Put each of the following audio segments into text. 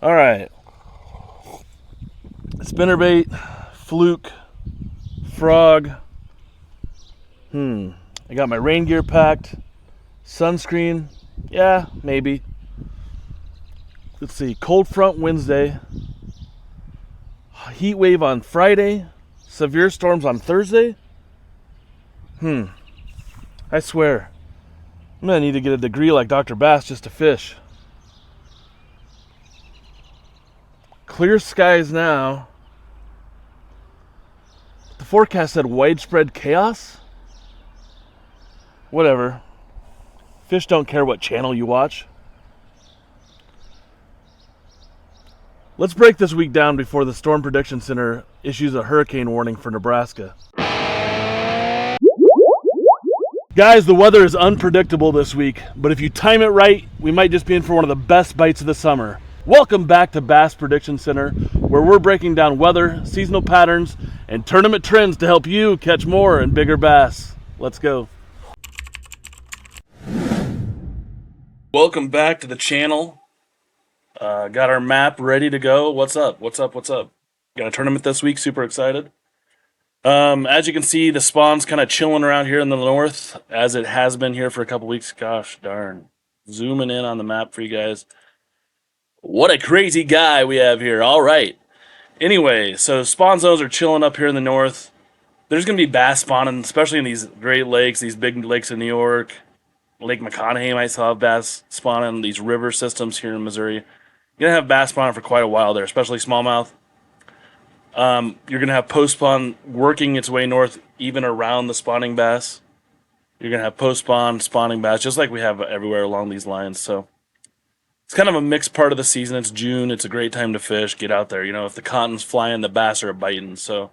All right. Spinnerbait, fluke, frog. I got my rain gear packed. Sunscreen. Yeah, maybe. Let's see. Cold front Wednesday. Heat wave on Friday. Severe storms on Thursday. I swear. I'm going to need to get a degree like Dr. Bass just to fish. Clear skies now. The forecast said widespread chaos. Whatever. Fish don't care what channel you watch. Let's break this week down before the Storm Prediction Center issues a hurricane warning for Nebraska. Guys, the weather is unpredictable this week, but if you time it right, we might just be in for one of the best bites of the summer. Welcome back to Bass Prediction Center, where we're breaking down weather, seasonal patterns, and tournament trends to help you catch more and bigger bass. Let's go. Welcome back to the channel. Got our map ready to go. What's up? Got a tournament this week. Super excited. As you can see, the spawn's kind of chilling around here in the north, as it has been here for a couple weeks. Gosh darn. Zooming in on the map for you guys. What a crazy guy we have here. All right. Anyway, so spawn zones are chilling up here in the north. There's going to be bass spawning, especially in these Great Lakes, these big lakes in New York. Lake McConaughy might still have bass spawning, these river systems here in Missouri. You're going to have bass spawning for quite a while there, especially smallmouth. You're going to have post-spawn working its way north, even around the spawning bass. You're going to have post-spawn, spawning bass, just like we have everywhere along these lines. So it's kind of a mixed part of the season. It's June. It's a great time to fish. Get out there. You know, if the cotton's flying, the bass are biting. So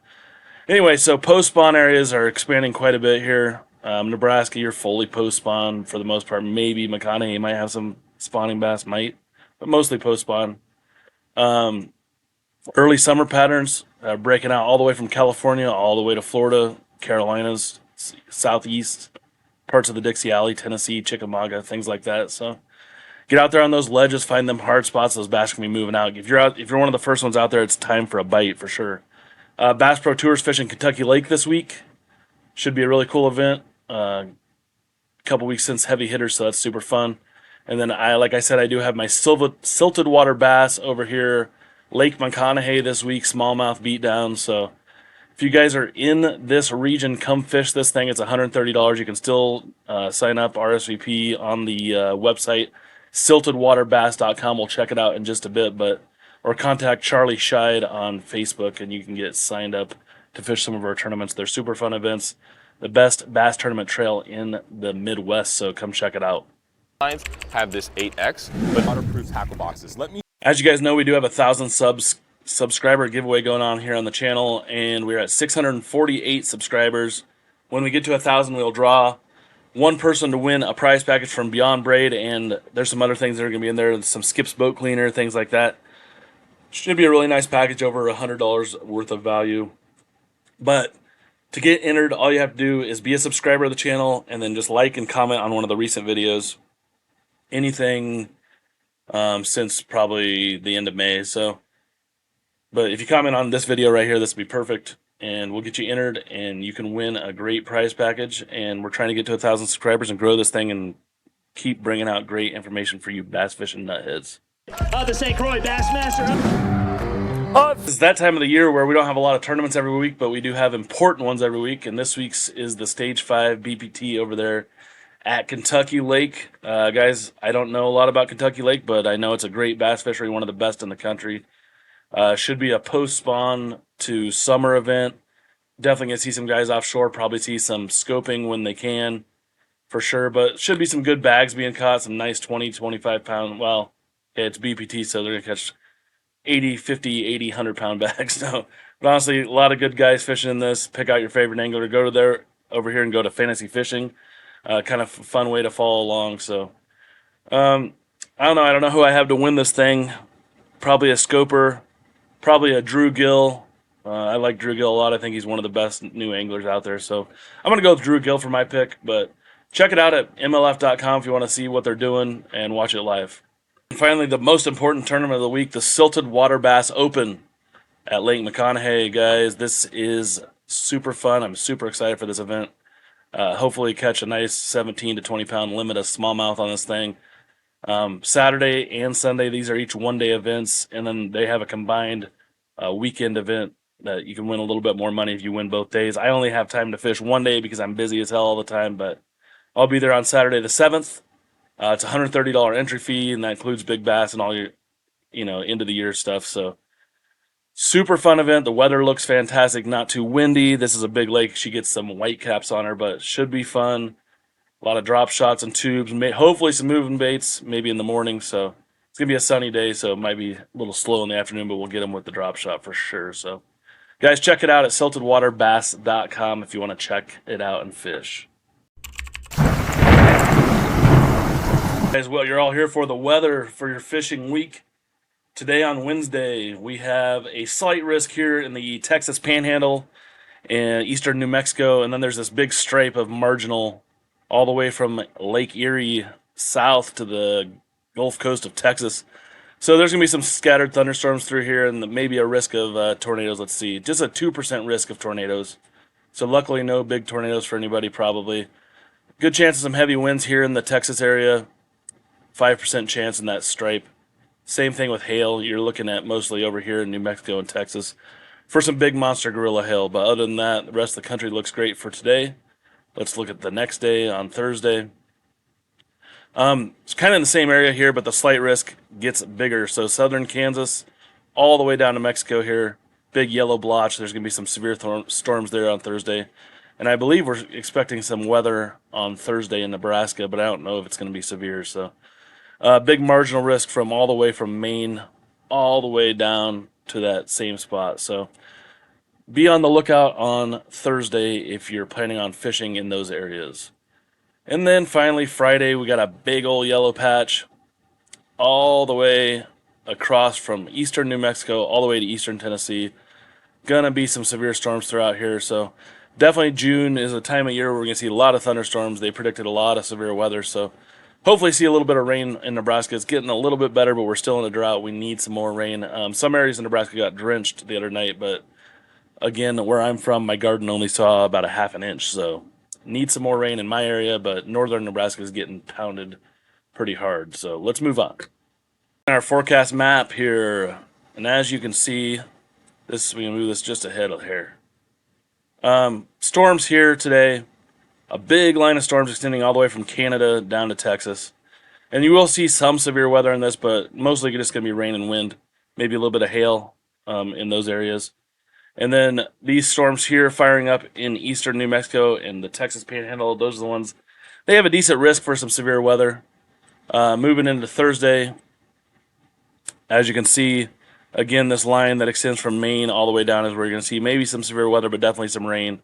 anyway, so post-spawn areas are expanding quite a bit here. Nebraska, you're fully post-spawn for the most part. Maybe McConaughy might have some spawning bass, but mostly post-spawn. Early summer patterns breaking out all the way from California, all the way to Florida, Carolinas, southeast, parts of the Dixie Alley, Tennessee, Chickamauga, things like that. So get out there on those ledges, find them hard spots. Those bass can be moving out. If you're one of the first ones out there, it's time for a bite for sure. Bass Pro Tours fishing Kentucky Lake this week. Should be a really cool event. A couple weeks since heavy hitters, so that's super fun. And then like I said, I do have my silted water bass over here, Lake McConaughy this week, smallmouth beatdown. So if you guys are in this region, come fish this thing. It's $130. You can still sign up RSVP on the website, siltedwaterbass.com. We'll check it out in just a bit, or contact Charlie Scheid on Facebook, and you can get signed up to fish some of our tournaments. They're super fun events. The best bass tournament trail in the Midwest, so come check it out. Have this 8X, but waterproof tackle boxes. As you guys know, we do have a 1,000 subscriber giveaway going on here on the channel, and we're at 648 subscribers. When we get to 1,000, we'll draw one person to win a prize package from Beyond Braid, and there's some other things that are going to be in there, some Skip's boat cleaner, things like that. Should be a really nice package, over $100 worth of value. But to get entered, all you have to do is be a subscriber of the channel and then just like and comment on one of the recent videos. Anything since probably the end of May. But if you comment on this video right here, this will be perfect. And we'll get you entered and you can win a great prize package. And we're trying to get to 1,000 subscribers and grow this thing and keep bringing out great information for you bass fishing nutheads. The St. Croix Bassmaster. It's that time of the year where we don't have a lot of tournaments every week, but we do have important ones every week, and this week's is the Stage 5 BPT over there at Kentucky Lake. Guys, I don't know a lot about Kentucky Lake, but I know it's a great bass fishery, one of the best in the country. Should be a post-spawn to summer event. Definitely going to see some guys offshore, probably see some scoping when they can, for sure, but should be some good bags being caught, some nice 20, 25-pound, well, yeah, it's BPT, so they're going to catch 80, 50, 80, 100-pound bags. No, but honestly, a lot of good guys fishing in this. Pick out your favorite angler. Go to there over here and go to Fantasy Fishing. Kind of fun way to follow along. So, I don't know. I don't know who I have to win this thing. Probably a scoper. Probably a Drew Gill. I like Drew Gill a lot. I think he's one of the best new anglers out there. So I'm going to go with Drew Gill for my pick. But check it out at MLF.com if you want to see what they're doing and watch it live. And finally, the most important tournament of the week, the Silted Water Bass Open at Lake McConaughy, guys. This is super fun. I'm super excited for this event. Hopefully catch a nice 17 to 20 pound limit of smallmouth on this thing. Saturday and Sunday, these are each one-day events, and then they have a combined weekend event that you can win a little bit more money if you win both days. I only have time to fish one day because I'm busy as hell all the time, but I'll be there on Saturday the 7th. It's a $130 entry fee, and that includes big bass and all your, end of the year stuff. So super fun event. The weather looks fantastic, not too windy. This is a big lake. She gets some white caps on her, but should be fun. A lot of drop shots and tubes. Hopefully some moving baits, maybe in the morning. So it's going to be a sunny day, so it might be a little slow in the afternoon, but we'll get them with the drop shot for sure. So guys, check it out at siltedwaterbass.com if you want to check it out and fish. Guys, well, you're all here for the weather for your fishing week. Today on Wednesday, we have a slight risk here in the Texas Panhandle and eastern New Mexico, and then there's this big stripe of marginal all the way from Lake Erie south to the Gulf Coast of Texas. So there's going to be some scattered thunderstorms through here and maybe a risk of tornadoes. Let's see, just a 2% risk of tornadoes. So luckily no big tornadoes for anybody probably. Good chance of some heavy winds here in the Texas area. 5% chance in that stripe. Same thing with hail. You're looking at mostly over here in New Mexico and Texas for some big monster gorilla hail. But other than that, the rest of the country looks great for today. Let's look at the next day on Thursday. It's kind of in the same area here, but the slight risk gets bigger. So southern Kansas all the way down to Mexico here. Big yellow blotch. There's going to be some severe storms there on Thursday. And I believe we're expecting some weather on Thursday in Nebraska, but I don't know if it's going to be severe. So big marginal risk from all the way from Maine all the way down to that same spot. So be on the lookout on Thursday if you're planning on fishing in those areas. And then finally, Friday, we got a big old yellow patch all the way across from eastern New Mexico all the way to eastern Tennessee. Gonna be some severe storms throughout here. So definitely June is a time of year where we're going to see a lot of thunderstorms. They predicted a lot of severe weather. So hopefully see a little bit of rain in Nebraska. It's getting a little bit better, but we're still in a drought. We need some more rain. Some areas in Nebraska got drenched the other night, but again, where I'm from, my garden only saw about a half an inch. So need some more rain in my area, but northern Nebraska is getting pounded pretty hard. So let's move on. Our forecast map here, and as you can see, we're going to move this just ahead of here. Storms here today. A big line of storms extending all the way from Canada down to Texas. And you will see some severe weather in this, but mostly just going to be rain and wind. Maybe a little bit of hail in those areas. And then these storms here firing up in eastern New Mexico and the Texas Panhandle, those are the ones. They have a decent risk for some severe weather. Moving into Thursday, as you can see, again, this line that extends from Maine all the way down is where you're going to see maybe some severe weather, but definitely some rain.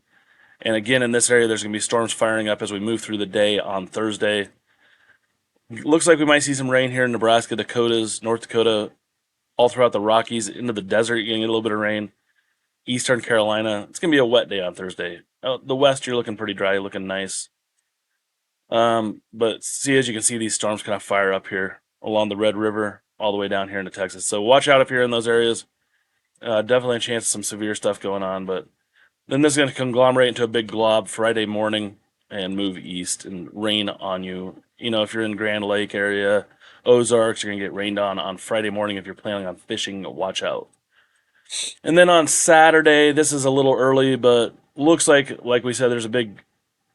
And again, in this area, there's going to be storms firing up as we move through the day on Thursday. Looks like we might see some rain here in Nebraska, Dakotas, North Dakota, all throughout the Rockies, into the desert. You're going to get a little bit of rain. Eastern Carolina. It's going to be a wet day on Thursday. The west, you're looking pretty dry, looking nice. But see, as you can see, these storms kind of fire up here along the Red River all the way down here into Texas. So watch out if you're in those areas. Definitely a chance of some severe stuff going on. But then this is going to conglomerate into a big glob Friday morning and move east and rain on you. You know, if you're in Grand Lake area, Ozarks, you're going to get rained on Friday morning. If you're planning on fishing, watch out. And then on Saturday, this is a little early, but looks like we said, there's a big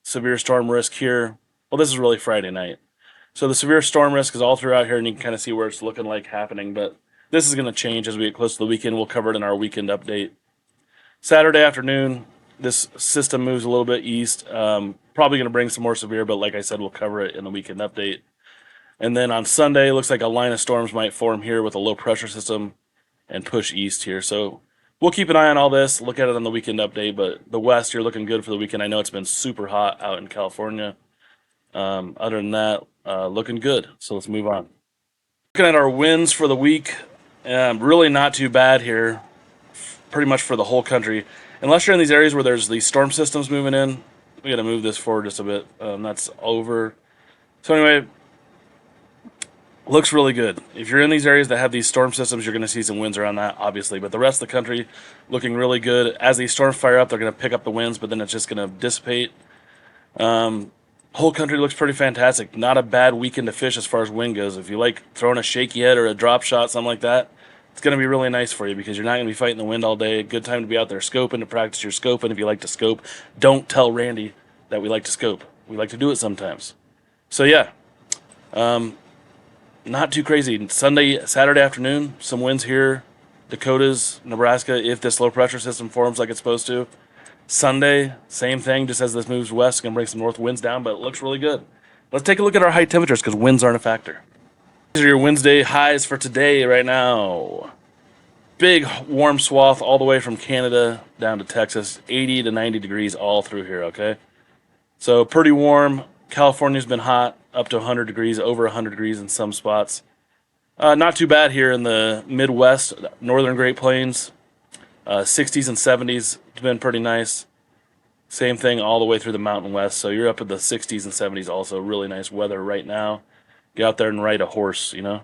severe storm risk here. Well, this is really Friday night. So the severe storm risk is all throughout here, and you can kind of see where it's looking like happening. But this is going to change as we get close to the weekend. We'll cover it in our weekend update. Saturday afternoon, this system moves a little bit east. Probably going to bring some more severe, but like I said, we'll cover it in the weekend update. And then on Sunday, looks like a line of storms might form here with a low pressure system and push east here. So we'll keep an eye on all this, look at it on the weekend update, but the west, you're looking good for the weekend. I know it's been super hot out in California. Other than that, looking good. So let's move on. Looking at our winds for the week, really not too bad here, pretty much for the whole country. Unless you're in these areas where there's these storm systems moving in, we got to move this forward just a bit. That's over. So anyway, Looks really good. If you're in these areas that have these storm systems, you're going to see some winds around that, obviously. But the rest of the country looking really good. As these storms fire up, they're going to pick up the winds, but then it's just going to dissipate. Whole country looks pretty fantastic. Not a bad weekend to fish as far as wind goes. If you like throwing a shaky head or a drop shot, something like that, it's going to be really nice for you because you're not going to be fighting the wind all day. Good time to be out there scoping, to practice your scoping. If you like to scope, don't tell Randy that we like to scope. We like to do it sometimes. So yeah, not too crazy. Saturday afternoon, some winds here, Dakotas, Nebraska, if this low pressure system forms like it's supposed to. Sunday, same thing, just as this moves west, it's going to bring some north winds down, but it looks really good. Let's take a look at our high temperatures because winds aren't a factor. These are your Wednesday highs for today right now. Big warm swath all the way from Canada down to Texas, 80 to 90 degrees all through here, okay? So pretty warm. California's been hot, up to 100 degrees, over 100 degrees in some spots. Not too bad here in the Midwest, northern Great Plains. 60s and 70s, it's been pretty nice. Same thing all the way through the Mountain West. So you're up in the 60s and 70s also. Really nice weather right now. Get out there and ride a horse, you know.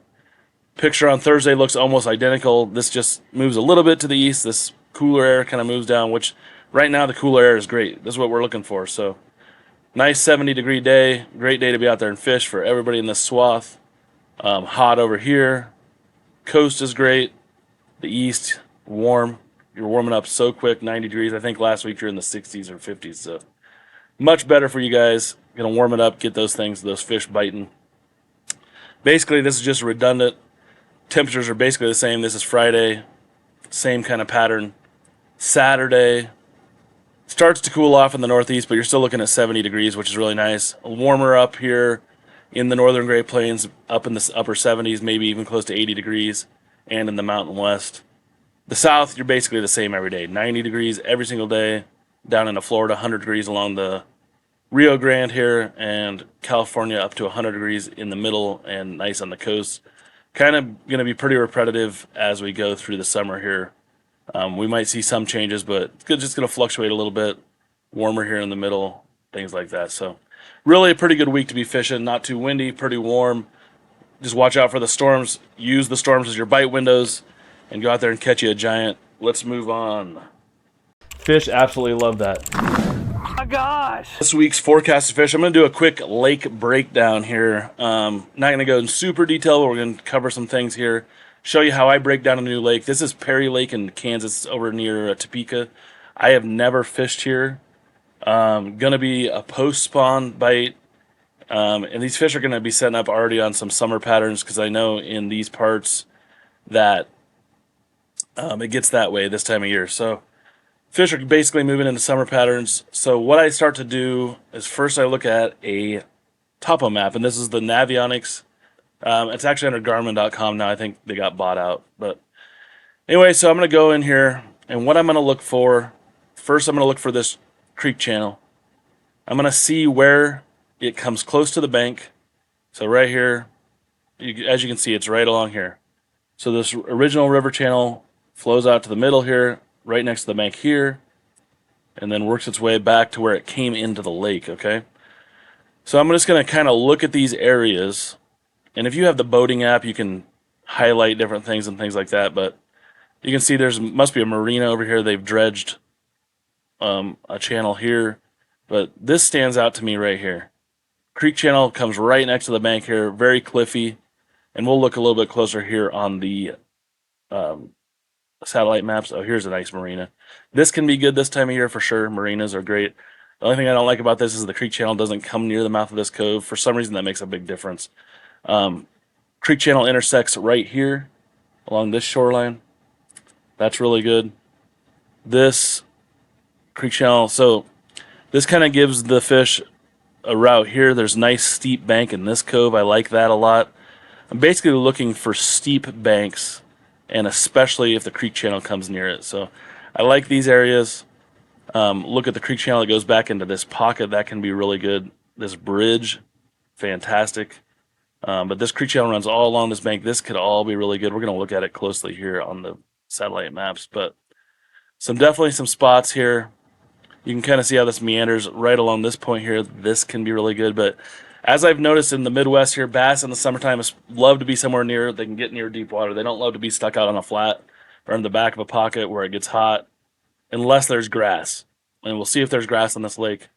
Picture on Thursday looks almost identical. This just moves a little bit to the east. This cooler air kind of moves down, which right now the cooler air is great. This is what we're looking for. So nice 70-degree day. Great day to be out there and fish for everybody in this swath. Hot over here. Coast is great. The east, warm. You're warming up so quick, 90 degrees. I think last week you're in the 60s or 50s. So much better for you guys. Gonna warm it up, get those fish biting. Basically, this is just redundant. Temperatures are basically the same. This is Friday, same kind of pattern. Saturday starts to cool off in the northeast, but you're still looking at 70 degrees, which is really nice. Warmer up here in the northern Great Plains, up in the upper 70s, maybe even close to 80 degrees, and in the Mountain West. The south, you're basically the same every day. 90 degrees every single day. Down into Florida, 100 degrees along the Rio Grande here, and California up to 100 degrees in the middle and nice on the coast. Kind of going to be pretty repetitive as we go through the summer here. We might see some changes, but it's just going to fluctuate a little bit. Warmer here in the middle, things like that. So really a pretty good week to be fishing. Not too windy, pretty warm. Just watch out for the storms. Use the storms as your bite windows and go out there and catch you a giant. Let's move on. Fish absolutely love that. Oh my gosh! This week's forecast of fish, I'm going to do a quick lake breakdown here. Not going to go in super detail, but we're going to cover some things here. Show you how I break down a new lake. This is Perry Lake in Kansas over near Topeka. I have never fished here. Going to be a post-spawn bite. And these fish are going to be setting up already on some summer patterns because I know in these parts that it gets that way this time of year. So fish are basically moving into summer patterns. So what I start to do is first I look at a topo map, and this is the Navionics. It's actually under Garmin.com now. I think they got bought out. But anyway, so I'm going to go in here, and what I'm going to look for, first I'm going to look for this creek channel. I'm going to see where it comes close to the bank. So right here, as you can see, it's right along here. So this original river channel flows out to the middle here, right next to the bank here, and then works its way back to where it came into the lake, okay? So I'm just going to kind of look at these areas, and if you have the boating app, you can highlight different things and things like that, but you can see must be a marina over here. They've dredged a channel here, but this stands out to me right here. Creek channel comes right next to the bank here, very cliffy, and we'll look a little bit closer here on the satellite maps. Oh, here's a nice marina. This can be good this time of year for sure. Marinas are great. The only thing I don't like about this is the creek channel doesn't come near the mouth of this cove. For some reason, that makes a big difference. Creek channel intersects right here along this shoreline. That's really good. This creek channel, so this kind of gives the fish a route here. There's nice steep bank in this cove. I like that a lot. I'm basically looking for steep banks, and especially if the creek channel comes near it. So I like these areas. Look at the creek channel that goes back into this pocket. That can be really good. This bridge, fantastic. But this creek channel runs all along this bank. This could all be really good. We're going to look at it closely here on the satellite maps. But definitely some spots here. You can kind of see how this meanders right along this point here. This can be really good. But As I've noticed in the Midwest here, bass in the summertime love to be somewhere near, they can get near deep water. They don't love to be stuck out on a flat or in the back of a pocket where it gets hot, unless there's grass. And we'll see if there's grass on this lake.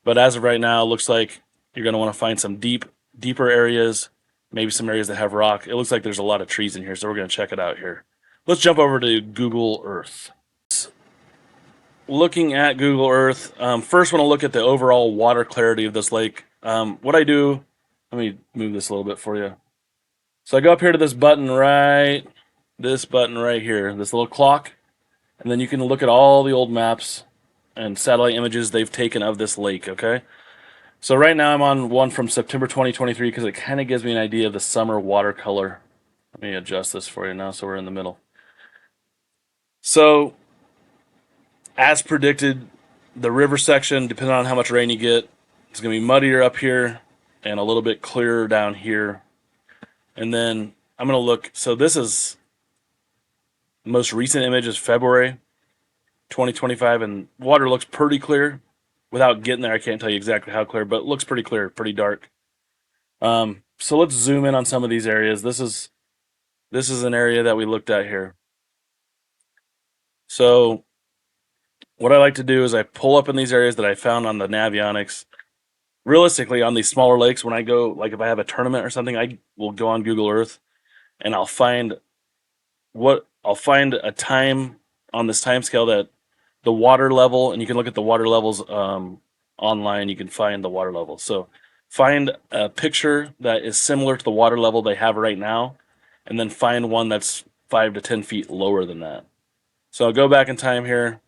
But as of right now, it looks like you're going to want to find some deeper areas, maybe some areas that have rock. It looks like there's a lot of trees in here, so we're going to check it out here. Let's jump over to Google Earth. Looking at Google Earth, first want to look at the overall water clarity of this lake. What I do, let me move this a little bit for you. So I go up here to this button right here, this little clock, and then you can look at all the old maps and satellite images they've taken of this lake, okay? So right now I'm on one from September 2023 because it kind of gives me an idea of the summer watercolor. Let me adjust this for you now so we're in the middle. So, as predicted, the river section, depending on how much rain you get, it's going to be muddier up here and a little bit clearer down here. And then I'm going to look, so this is, the most recent image is February 2025, and water looks pretty clear. Without getting there, I can't tell you exactly how clear, but it looks pretty clear, pretty dark. So let's zoom in on some of these areas. This is an area that we looked at here. So what I like to do is I pull up in these areas that I found on the Navionics. Realistically, on these smaller lakes, when I go, like if I have a tournament or something, I will go on Google Earth and I'll find a time on this time scale that the water level, and you can look at the water levels online, you can find the water level. So find a picture that is similar to the water level they have right now, and then find one that's 5 to 10 feet lower than that. So I'll go back in time here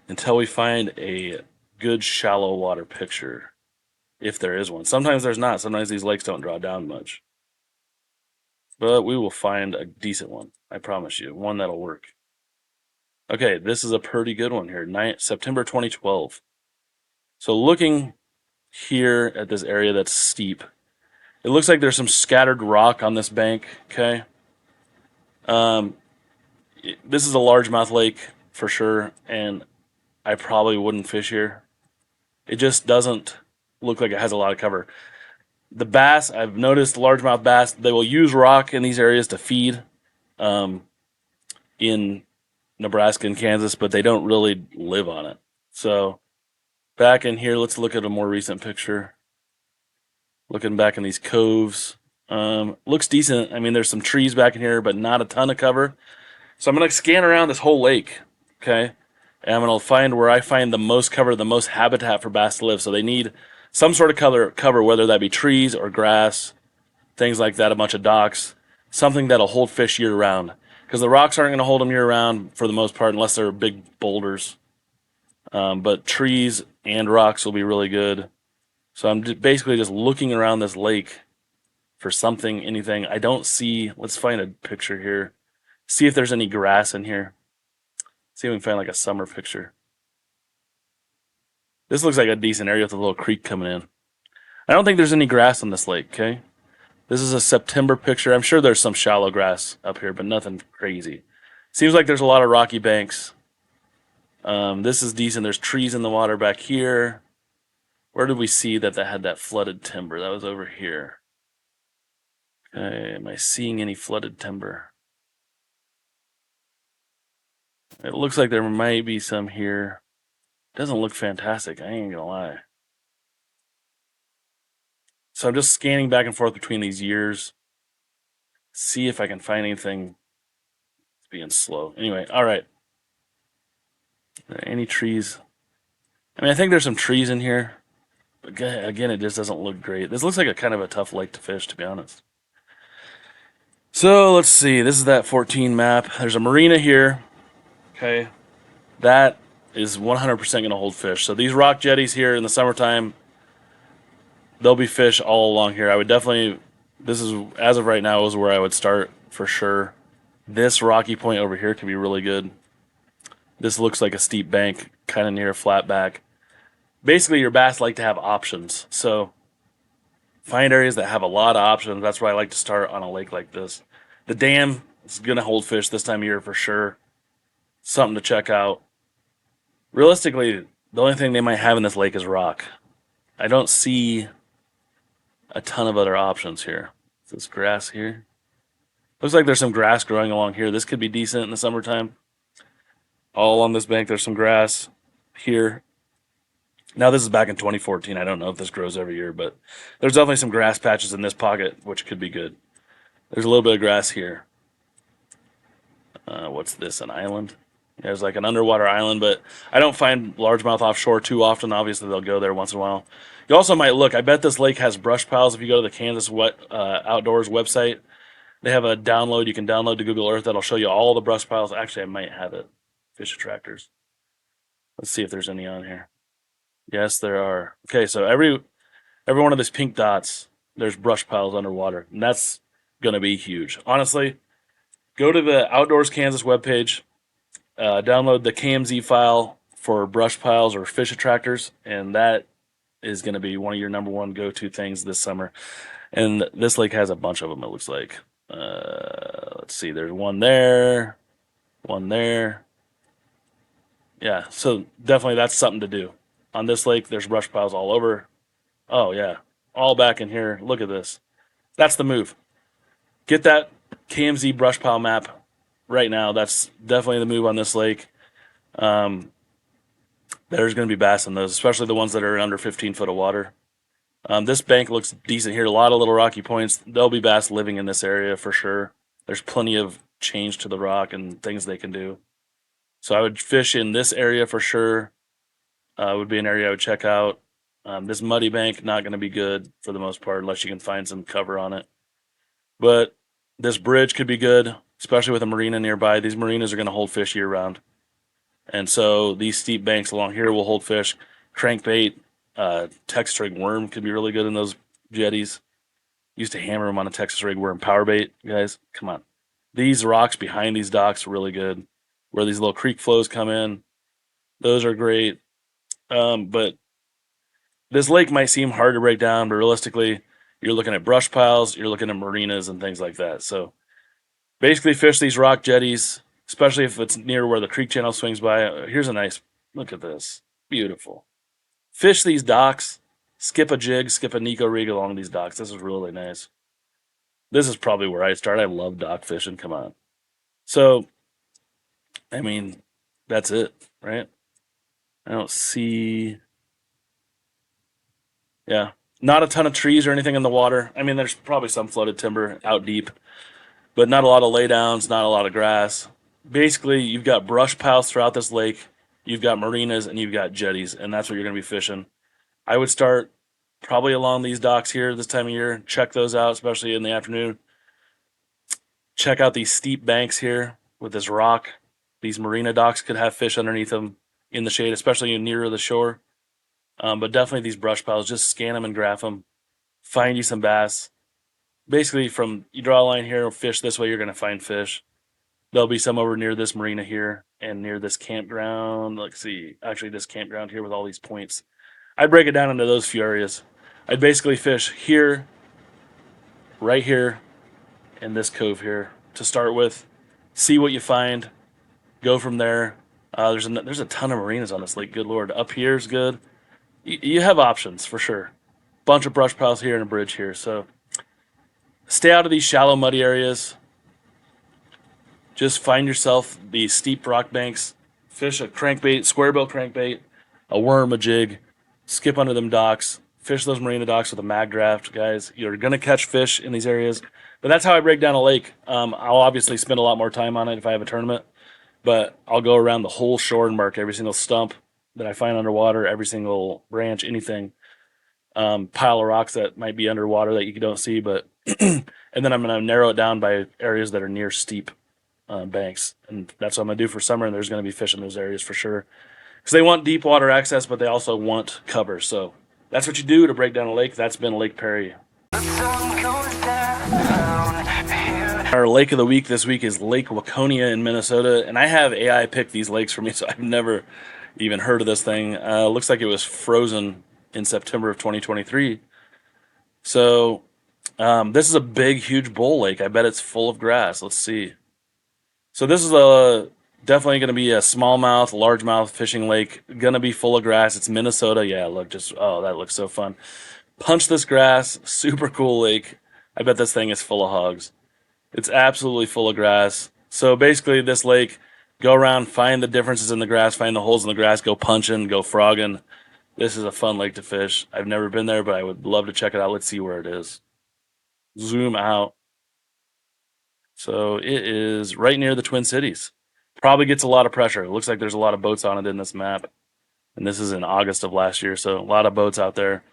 until we find a good shallow water picture, if there is one. Sometimes there's not. Sometimes these lakes don't draw down much. But we will find a decent one, I promise you, one that'll work. Okay, this is a pretty good one here, September 2012. So looking here at this area that's steep, it looks like there's some scattered rock on this bank, okay? This is a largemouth lake for sure, and I probably wouldn't fish here. It just doesn't look like it has a lot of cover. The bass, I've noticed largemouth bass, they will use rock in these areas to feed in Nebraska and Kansas, but they don't really live on it. So back in here, let's look at a more recent picture. Looking back in these coves. Looks decent. I mean, there's some trees back in here, but not a ton of cover. So I'm going to scan around this whole lake, okay? And I'm going to find where I find the most cover, the most habitat for bass to live. So they need some sort of cover, whether that be trees or grass, things like that, a bunch of docks, something that'll hold fish year-round. Because the rocks aren't going to hold them year-round for the most part unless they're big boulders. But trees and rocks will be really good. So I'm basically just looking around this lake for something, anything. I don't see, let's find a picture here. See if there's any grass in here. See if we can find like a summer picture. This looks like a decent area with a little creek coming in. I don't think there's any grass on this lake, okay? This is a September picture. I'm sure there's some shallow grass up here, but nothing crazy. Seems like there's a lot of rocky banks. This is decent. There's trees in the water back here. Where did we see that had that flooded timber? That was over here. Okay, am I seeing any flooded timber? It looks like there might be some here. Doesn't look fantastic, I ain't gonna lie. So I'm just scanning back and forth between these years. See if I can find anything. It's being slow. Anyway, all right. Are there any trees? I mean, I think there's some trees in here. But again, it just doesn't look great. This looks like a kind of a tough lake to fish, to be honest. So let's see. This is that 14 map. There's a marina here. Okay. That is 100% going to hold fish. So these rock jetties here in the summertime, there'll be fish all along here. I would definitely, this is, as of right now, is where I would start for sure. This rocky point over here could be really good. This looks like a steep bank, kind of near a flat back. Basically, your bass like to have options. So find areas that have a lot of options. That's where I like to start on a lake like this. The dam is going to hold fish this time of year for sure. Something to check out. Realistically, the only thing they might have in this lake is rock. I don't see a ton of other options here. Is this grass here? Looks like there's some grass growing along here. This could be decent in the summertime. All along this bank, there's some grass here. Now, this is back in 2014. I don't know if this grows every year, but there's definitely some grass patches in this pocket, which could be good. There's a little bit of grass here. What's this, an island? There's like an underwater island, but I don't find largemouth offshore too often. Obviously, they'll go there once in a while. You also might look. I bet this lake has brush piles. If you go to the Kansas Outdoors website, they have a download. You can download to Google Earth that'll show you all the brush piles. Actually, I might have it. Fish attractors. Let's see if there's any on here. Yes, there are. Okay, so every one of these pink dots, there's brush piles underwater, and that's gonna be huge. Honestly, go to the Outdoors Kansas webpage, download the KMZ file for brush piles or fish attractors, and that is going to be one of your number one go-to things this summer. And this lake has a bunch of them, it looks like. Let's see, there's one there, one there. Yeah, so definitely that's something to do. On this lake, there's brush piles all over. Oh, yeah, all back in here. Look at this. That's the move. Get that KMZ brush pile map right now. That's definitely the move on this lake. There's going to be bass in those, especially the ones that are under 15 foot of water. This bank looks decent here. A lot of little rocky points. There'll be bass living in this area for sure. There's plenty of change to the rock and things they can do. So I would fish in this area for sure. Would be an area I would check out. This muddy bank, not going to be good for the most part unless you can find some cover on it. But this bridge could be good, especially with a marina nearby. These marinas are going to hold fish year round. And so these steep banks along here will hold fish. Crankbait, Texas rig worm could be really good in those jetties. Used to hammer them on a Texas rig worm power bait, guys. Come on. These rocks behind these docks are really good. Where these little creek flows come in, those are great. But this lake might seem hard to break down, but realistically, you're looking at brush piles, you're looking at marinas and things like that. So basically fish these rock jetties, especially if it's near where the creek channel swings by. Here's a nice look at this. Beautiful. Fish these docks, skip a jig, skip a Nico rig along these docks. This is really nice. This is probably where I start. I love dock fishing. Come on. So, I mean, that's it, right? I don't see. Yeah. Not a ton of trees or anything in the water. I mean, there's probably some floated timber out deep, but not a lot of laydowns, not a lot of grass. Basically, you've got brush piles throughout this lake, you've got marinas, and you've got jetties, and that's what you're going to be fishing. I would start probably along these docks here this time of year. Check those out, especially in the afternoon. Check out these steep banks here with this rock. These marina docks could have fish underneath them in the shade, especially nearer the shore. But definitely these brush piles, just scan them and graph them. Find you some bass. Basically, from you draw a line here, fish this way, you're going to find fish. There'll be some over near this marina here and near this campground. Let's see, actually this campground here with all these points. I'd break it down into those few areas. I'd basically fish here, right here, and this cove here to start with. See what you find. Go from there. There's a ton of marinas on this lake. Good Lord. Up here is good. You have options for sure. Bunch of brush piles here and a bridge here. So stay out of these shallow, muddy areas. Just find yourself these steep rock banks. Fish a crankbait, square bill crankbait, a worm, a jig. Skip under them docks. Fish those marina docks with a mag draft, guys. You're going to catch fish in these areas. But that's how I break down a lake. I'll obviously spend a lot more time on it if I have a tournament. But I'll go around the whole shore and mark every single stump that I find underwater, every single branch, anything. Pile of rocks that might be underwater that you don't see. But and then I'm going to narrow it down by areas that are near steep banks. And that's what I'm going to do for summer. And there's going to be fish in those areas for sure. Because they want deep water access, but they also want cover. So that's what you do to break down a lake. That's been Lake Perry. Our lake of the week this week is Lake McConaughy in Minnesota, and I have AI pick these lakes for me, so I've never even heard of this thing. Looks like it was frozen in September of 2023. So this is a big, huge bowl lake. I bet it's full of grass. Let's see. So this is Definitely going to be a smallmouth, largemouth fishing lake. Going to be full of grass. It's Minnesota. Yeah, look, oh, that looks so fun. Punch this grass. Super cool lake. I bet this thing is full of hogs. It's absolutely full of grass. So basically, this lake, go around, find the differences in the grass, find the holes in the grass, go punching, go frogging. This is a fun lake to fish. I've never been there, but I would love to check it out. Let's see where it is. Zoom out. So it is right near the Twin Cities. Probably gets a lot of pressure. It looks like there's a lot of boats on it in this map. And this is in August of last year, so a lot of boats out there.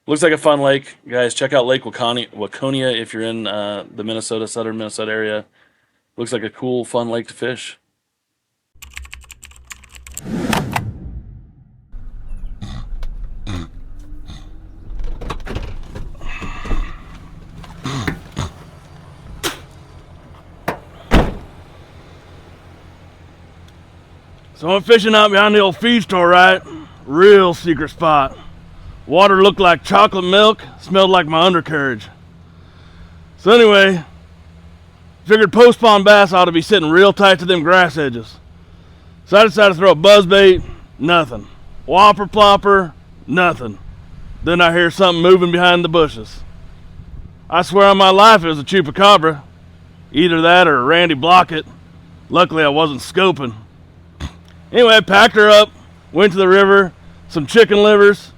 Looks like a fun lake. Guys, check out Lake Waconia if you're in the Minnesota, southern Minnesota area. Looks like a cool, fun lake to fish. So I'm fishing out behind the old feed store, right? Real secret spot. Water looked like chocolate milk, smelled like my undercarriage. So anyway, figured post-spawn bass ought to be sitting real tight to them grass edges. So I decided to throw a buzzbait, nothing. Whopper plopper, nothing. Then I hear something moving behind the bushes. I swear on my life it was a Chupacabra. Either that or a Randy Blaukat. Luckily I wasn't scoping. Anyway, I packed her up, went to the river, some chicken livers,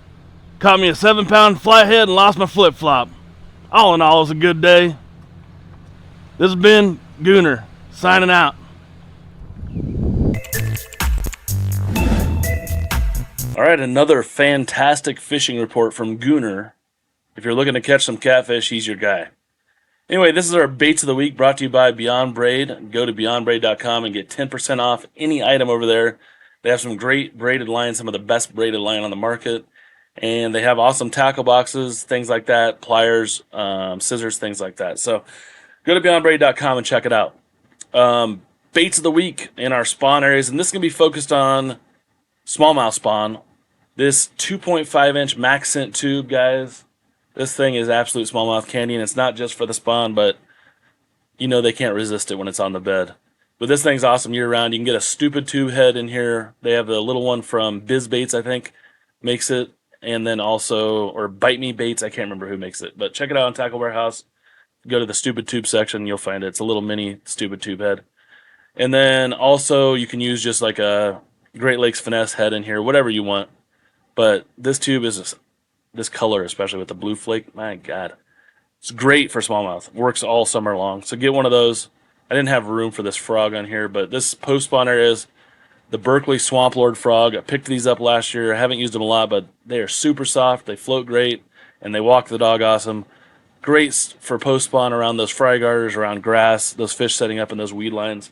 caught me a 7-pound flathead and lost my flip-flop. All in all, it was a good day. This has been Gooner, signing out. All right, another fantastic fishing report from Gooner. If you're looking to catch some catfish, he's your guy. Anyway, this is our baits of the week brought to you by Beyond Braid. Go to beyondbraid.com and get 10% off any item over there. They have some great braided line, some of the best braided line on the market. And they have awesome tackle boxes, things like that, pliers, scissors, things like that. So go to beyondbraid.com and check it out. Baits of the week in our spawn areas, and this is going to be focused on smallmouth spawn. This 2.5-inch max scent tube, guys. This thing is absolute smallmouth candy, and it's not just for the spawn, but you know they can't resist it when it's on the bed. But this thing's awesome year-round. You can get a stupid tube head in here. They have the little one from Biz Baits, I think, makes it. And then also, or Bite Me Baits, I can't remember who makes it. But check it out on Tackle Warehouse. Go to the stupid tube section, you'll find it. It's a little mini stupid tube head. And then also, you can use just like a Great Lakes Finesse head in here, whatever you want. But this tube is this color, especially with the blue flake, my God. It's great for smallmouth. Works all summer long. So get one of those. I didn't have room for this frog on here, but this post spawner is the Berkeley Swamp Lord frog. I picked these up last year. I haven't used them a lot, but they are super soft. They float great, and they walk the dog awesome. Great for post spawn around those fry garters, around grass, those fish setting up in those weed lines.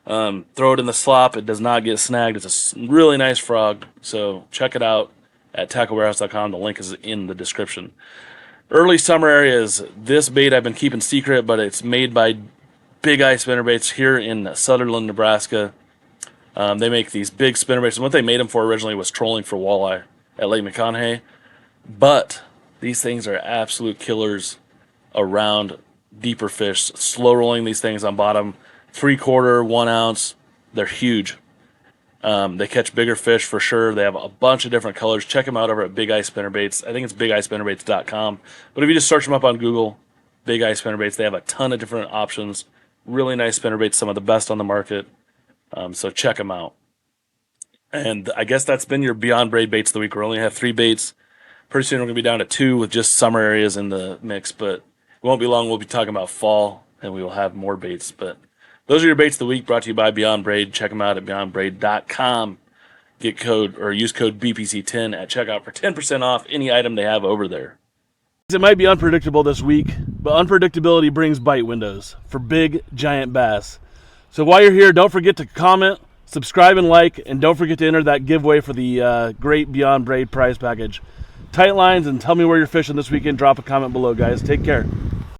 Throw it in the slop. It does not get snagged. It's a really nice frog. So check it out at tacklewarehouse.com. The link is in the description. Early summer areas. This bait I've been keeping secret, but it's made by Big Eye Spinnerbaits here in Sutherland, Nebraska. They make these big spinnerbaits, and what they made them for originally was trolling for walleye at Lake McConaughy. But these things are absolute killers around deeper fish. Slow rolling these things on bottom, 3/4, 1 ounce. They're huge. They catch bigger fish for sure. They have a bunch of different colors. Check them out over at Big Eye Spinnerbaits. I think it's bigeyespinnerbaits.com. But if you just search them up on Google, Big Eye Spinnerbaits, they have a ton of different options. Really nice spinnerbaits, some of the best on the market. So check them out. And I guess that's been your Beyond Braid baits of the week. We only have 3 baits. Pretty soon we're going to be down to 2 with just summer areas in the mix. But it won't be long. We'll be talking about fall, and we will have more baits. But those are your baits of the week brought to you by Beyond Braid. Check them out at beyondbraid.com. Get code or use code BPC10 at checkout for 10% off any item they have over there. It might be unpredictable this week, but unpredictability brings bite windows for big, giant bass. So while you're here, don't forget to comment, subscribe, and like, and don't forget to enter that giveaway for the great Beyond Braid prize package. Tight lines, and tell me where you're fishing this weekend. Drop a comment below, guys. Take care.